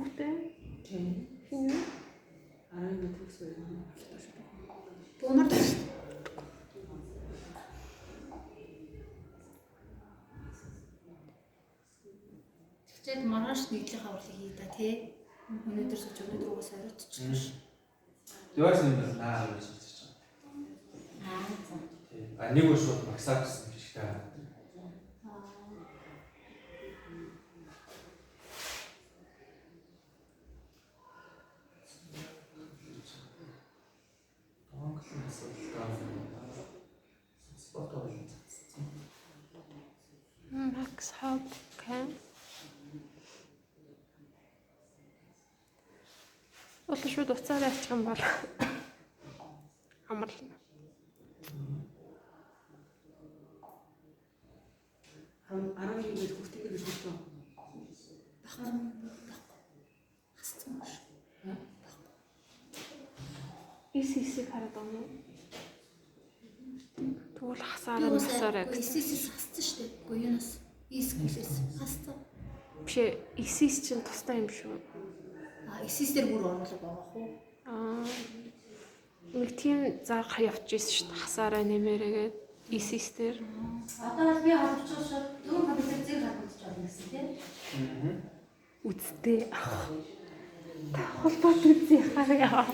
хүүхдээ. Тийм. Арай төгс байна. Бумар тааш. Тэгчээд маргааш нэгдлийн хавралыг хий да тий. Өнөөдөр сууж өнөөдөр угаас оройтчихлоо ш. Дэвас юм байна гэж хэлж байгаа. Аа нэг нь шууд багсаа гэсэн юм шиг таа. Max Hopkins. Бол шууд уцаар яачих юм бол амарлна. 11 гэж хүртэл гэж хэлсэн. Бахар хасцсан ш. Исисийг хараад байна уу? Тэгвэл хасаараа мөсөөрэй. Исис хасцсан штэ. Үгүй юунаас исис хасцсан. Биш исис чинь тустай юм шүү. Исис дээр бүр оруулаг байгаа хөө. Нэг тийм зарах явчихсан шүү дээ. Хасаараа нэмэрээгээд исис дээр. Одоо би авчихсан дөрөв компьютер зэрэг хадгалж байгаа гэсэн тийм. Үзтээ. Та холбоот үзье хараа.